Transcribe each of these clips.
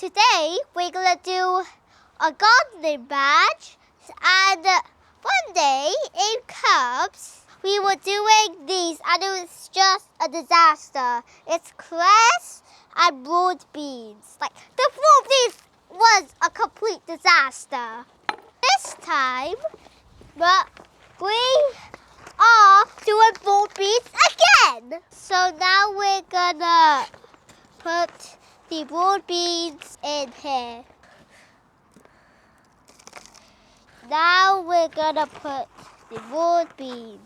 Today we're gonna do a gardening badge, and one day in Cubs we were doing these and it was just a disaster. It's cress and broad beans. Like the broad beans was a complete disaster. This time, but we are doing broad beans again. So now we're gonna put the broad beans in here. Now we're gonna put the broad beans.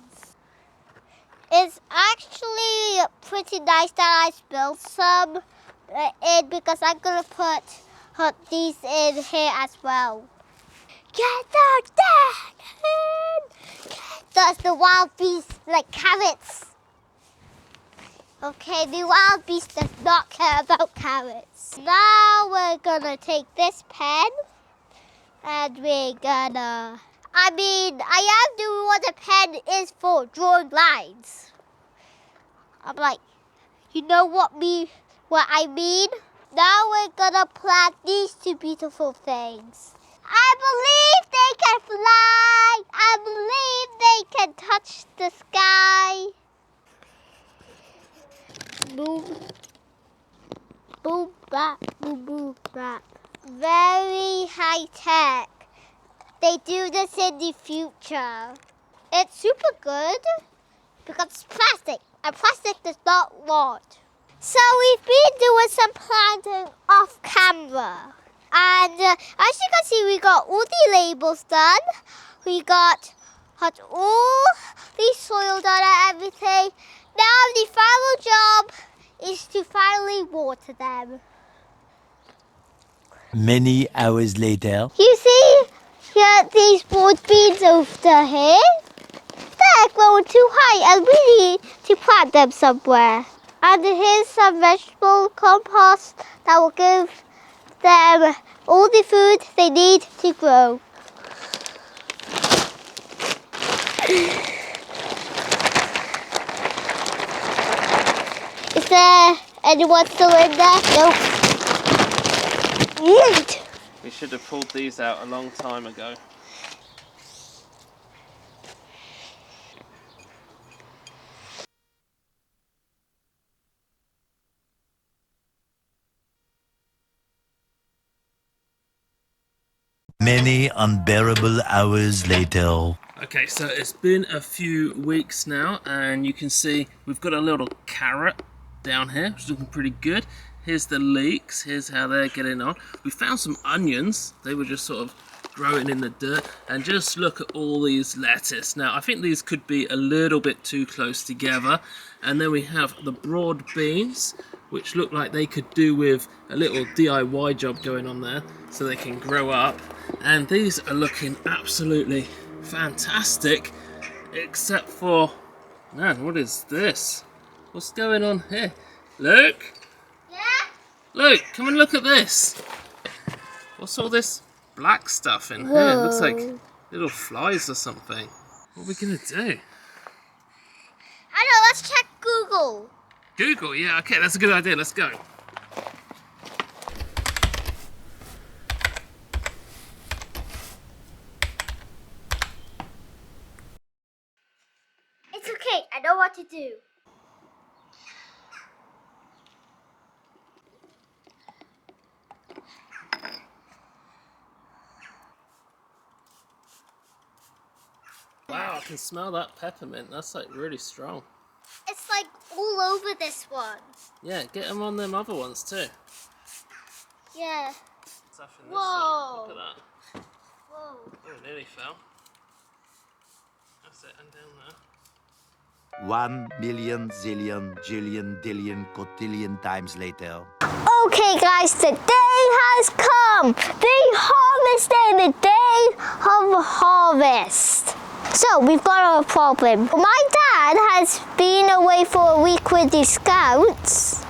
It's actually pretty nice that I spilled some in because I'm gonna put these in here as well. Get that in! Does the wild beast like carrots? Okay, the wild beast does not care about carrots. Now we're gonna take this pen and we're gonna... I am doing what a pen is for, drawing lines. I'm like, you know what I mean? Now we're gonna plant these two beautiful things. I believe they can fly. I believe they can touch the sky. Boom, boom, bap, boom, boom, bap. Very high tech. They do this in the future. It's super good because it's plastic, and plastic does not rot. So we've been doing some planting off camera. And as you can see, we got all the labels done. We got all the soil done and everything. Now the final job is to finally water them. Many hours later. You see here these broad beans over here? They're growing too high and we need to plant them somewhere. And here's some vegetable compost that will give them all the food they need to grow. Is there anyone still in there? Nope. Yeet. We should have pulled these out a long time ago. Many unbearable hours later. Okay, so it's been a few weeks now, and you can see we've got a little carrot down here, which is looking pretty good. Here's the leeks, here's how they're getting on. We found some onions, they were just sort of growing in the dirt, and just look at all these lettuce. Now, I think these could be a little bit too close together. And then we have the broad beans, which look like they could do with a little DIY job going on there, so they can grow up. And these are looking absolutely fantastic, except for, man, what is this? What's going on here? Luke? Yeah? Luke, come and look at this. What's all this black stuff in here? It looks like little flies or something. What are we gonna do? I know, let's check Google. Google, yeah, okay, that's a good idea. Let's go. It's okay, I know what to do. Wow, I can smell that peppermint. That's like really strong. It's like all over this one. Yeah, get them on them other ones too. Yeah. Stuff in this Whoa. one. Look at that. Whoa. Oh, it nearly fell. That's it, and down there. 1 million, zillion, jillion, dillion, cotillion times later. Okay guys, the day has come. The harvest day, the day of harvest. So we've got a problem. My dad has been away for a week with the scouts.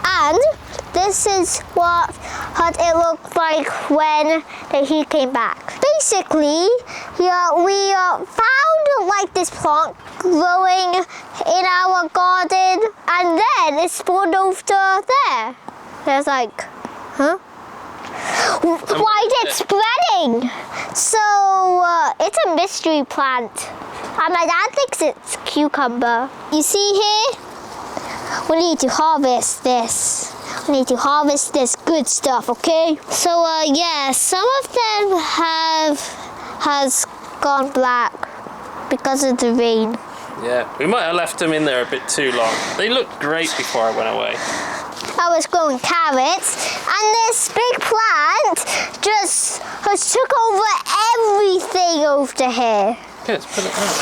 And this is what it looked like when he came back. Basically, we found like this plant growing in our garden, and then it spawned over there. There's like Huh? Why is it spreading? So it's a mystery plant. And my dad thinks it's cucumber. You see here? We need to harvest this. We need to harvest this good stuff, okay? So yeah, some of them has gone black because of the rain. Yeah, we might have left them in there a bit too long. They looked great before I went away. I was growing carrots, and this big plant just has took over everything over here. Okay, let's put it out.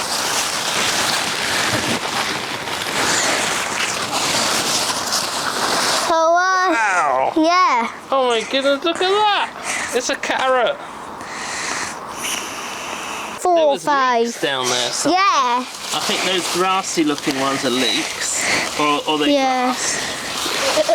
So Wow! yeah. Oh my goodness, look at that! It's a carrot. 4 There or was 5. leeks down there. So Yeah. I think those grassy looking ones are leeks. Or the Yeah. grass.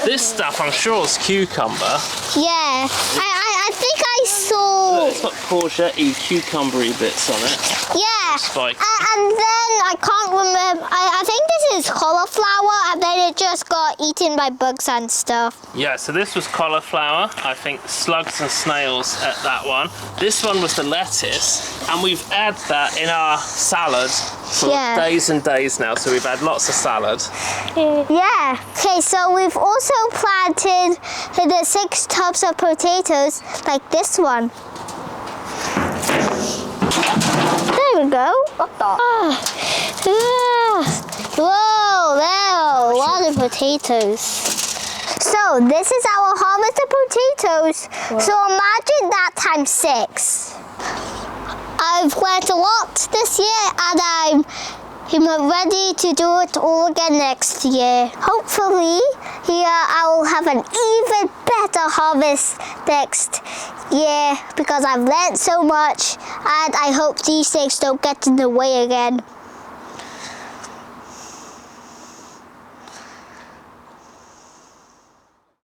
This stuff I'm sure is cucumber. Yeah. I think I saw. It's got courgette-y, cucumbery bits on it. Yeah. Spiky. And then I can't remember. I think this is cauliflower, and then it just got eaten by bugs and stuff. Yeah, so this was cauliflower. I think slugs and snails at that one. This one was the lettuce, and we've had that in our salad for Yeah. days and days now. So we've had lots of salad. Yeah. Okay, so we've also planted the 6 tubs of potatoes, like this one. There we go. Whoa, there, a lot of potatoes. So this is our harvest of potatoes. Wow. So imagine that times 6. I've learned a lot this year, and I'm ready to do it all again next year. Hopefully, I will have an even better harvest next year because I've learned so much, and I hope these things don't get in the way again.